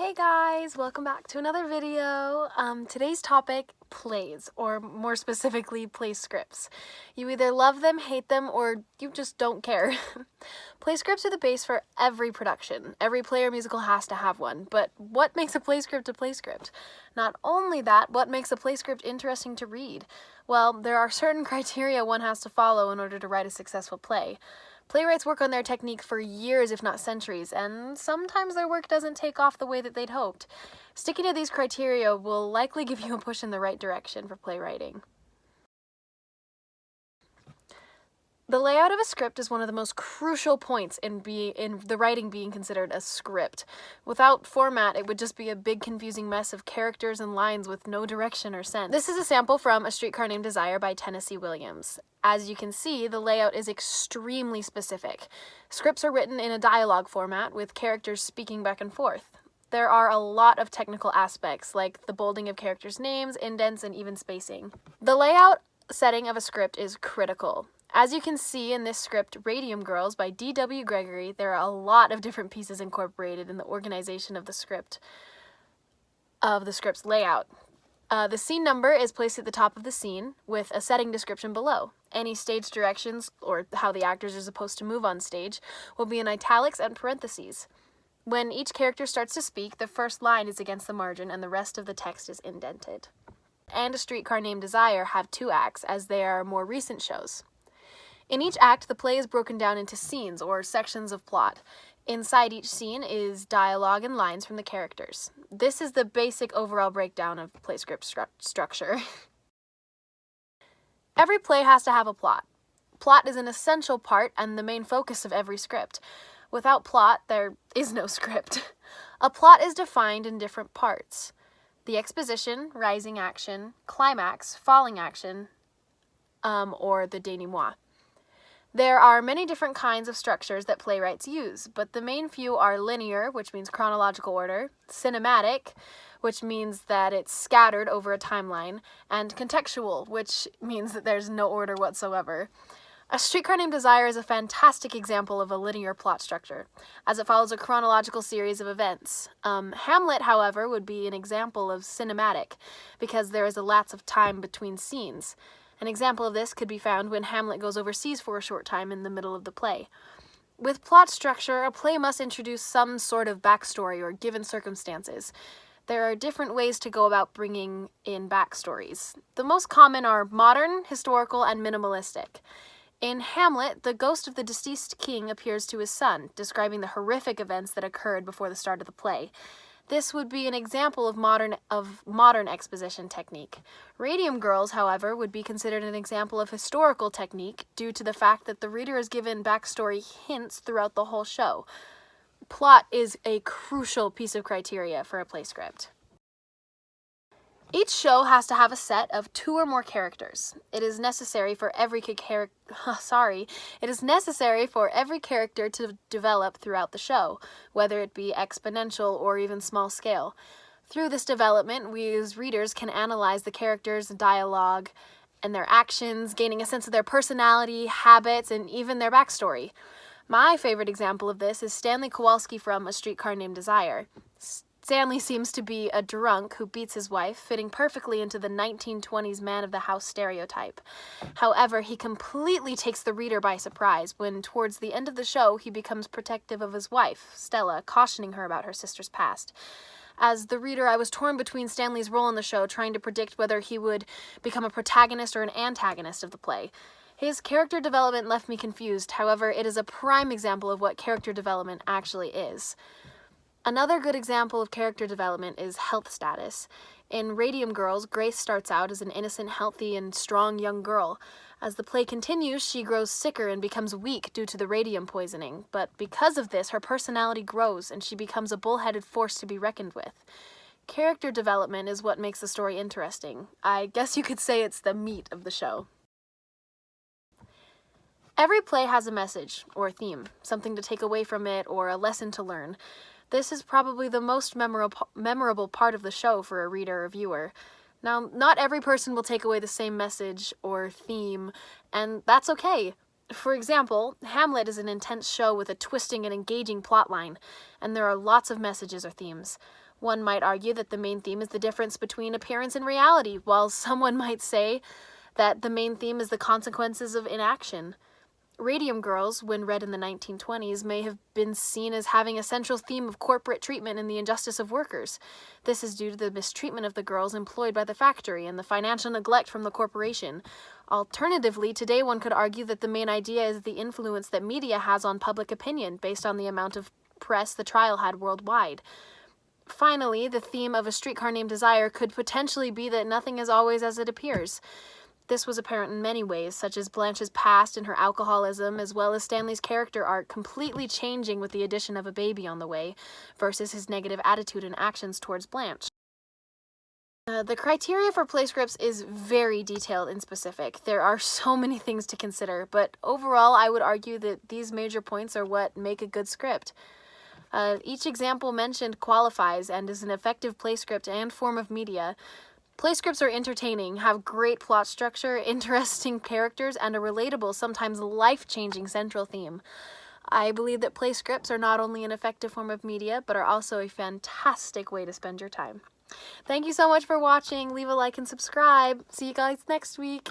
Hey guys, welcome back to another video. Today's topic, plays, or more specifically, play scripts. You either love them, hate them, or you just don't care. Play scripts are the base for every production. Every play or musical has to have one, but what makes a play script a play script? Not only that, what makes a play script interesting to read? Well, there are certain criteria one has to follow in order to write a successful play. Playwrights work on their technique for years, if not centuries, and sometimes their work doesn't take off the way that they'd hoped. Sticking to these criteria will likely give you a push in the right direction for playwriting. The layout of a script is one of the most crucial points in the writing being considered a script. Without format, it would just be a big confusing mess of characters and lines with no direction or sense. This is a sample from A Streetcar Named Desire by Tennessee Williams. As you can see, the layout is extremely specific. Scripts are written in a dialogue format with characters speaking back and forth. There are a lot of technical aspects, like the bolding of characters' names, indents, and even spacing. The layout setting of a script is critical. As you can see in this script, Radium Girls by D.W. Gregory, there are a lot of different pieces incorporated in the organization of the script's layout. The scene number is placed at the top of the scene with a setting description below. Any stage directions, or how the actors are supposed to move on stage, will be in italics and parentheses. When each character starts to speak, the first line is against the margin and the rest of the text is indented. And A Streetcar Named Desire have 2 acts, as they are more recent shows. In each act, the play is broken down into scenes, or sections of plot. Inside each scene is dialogue and lines from the characters. This is the basic overall breakdown of play script structure. Every play has to have a plot. Plot is an essential part and the main focus of every script. Without plot, there is no script. A plot is defined in different parts: the exposition, rising action, climax, falling action, or the denouement. There are many different kinds of structures that playwrights use, but the main few are linear, which means chronological order, cinematic, which means that it's scattered over a timeline, and contextual, which means that there's no order whatsoever. A Streetcar Named Desire is a fantastic example of a linear plot structure, as it follows a chronological series of events. Hamlet, however, would be an example of cinematic, because there is a lapse of time between scenes. An example of this could be found when Hamlet goes overseas for a short time in the middle of the play. With plot structure, a play must introduce some sort of backstory or given circumstances. There are different ways to go about bringing in backstories. The most common are modern, historical, and minimalistic. In Hamlet, the ghost of the deceased king appears to his son, describing the horrific events that occurred before the start of the play. This would be an example of modern exposition technique. Radium Girls, however, would be considered an example of historical technique due to the fact that the reader is given backstory hints throughout the whole show. Plot is a crucial piece of criteria for a play script. Each show has to have a set of 2 or more characters. It is necessary for every character to develop throughout the show, whether it be exponential or even small scale. Through this development, we as readers can analyze the characters' dialogue and their actions, gaining a sense of their personality, habits, and even their backstory. My favorite example of this is Stanley Kowalski from A Streetcar Named Desire. Stanley seems to be a drunk who beats his wife, fitting perfectly into the 1920s man-of-the-house stereotype. However, he completely takes the reader by surprise when, towards the end of the show, he becomes protective of his wife, Stella, cautioning her about her sister's past. As the reader, I was torn between Stanley's role in the show, trying to predict whether he would become a protagonist or an antagonist of the play. His character development left me confused. However, it is a prime example of what character development actually is. Another good example of character development is health status. In Radium Girls, Grace starts out as an innocent, healthy, and strong young girl. As the play continues, she grows sicker and becomes weak due to the radium poisoning, but because of this, her personality grows and she becomes a bullheaded force to be reckoned with. Character development is what makes the story interesting. I guess you could say it's the meat of the show. Every play has a message, or a theme, something to take away from it, or a lesson to learn. This is probably the most memorable part of the show for a reader or viewer. Now, not every person will take away the same message or theme, and that's okay. For example, Hamlet is an intense show with a twisting and engaging plotline, and there are lots of messages or themes. One might argue that the main theme is the difference between appearance and reality, while someone might say that the main theme is the consequences of inaction. Radium Girls, when read in the 1920s, may have been seen as having a central theme of corporate treatment and the injustice of workers. This is due to the mistreatment of the girls employed by the factory and the financial neglect from the corporation. Alternatively, today one could argue that the main idea is the influence that media has on public opinion based on the amount of press the trial had worldwide. Finally, the theme of A Streetcar Named Desire could potentially be that nothing is always as it appears. This was apparent in many ways, such as Blanche's past and her alcoholism, as well as Stanley's character arc completely changing with the addition of a baby on the way, versus his negative attitude and actions towards Blanche. The criteria for play scripts is very detailed and specific. There are so many things to consider, but overall I would argue that these major points are what make a good script. Each example mentioned qualifies and is an effective play script and form of media. Play scripts are entertaining, have great plot structure, interesting characters, and a relatable, sometimes life-changing central theme. I believe that play scripts are not only an effective form of media, but are also a fantastic way to spend your time. Thank you so much for watching. Leave a like and subscribe. See you guys next week.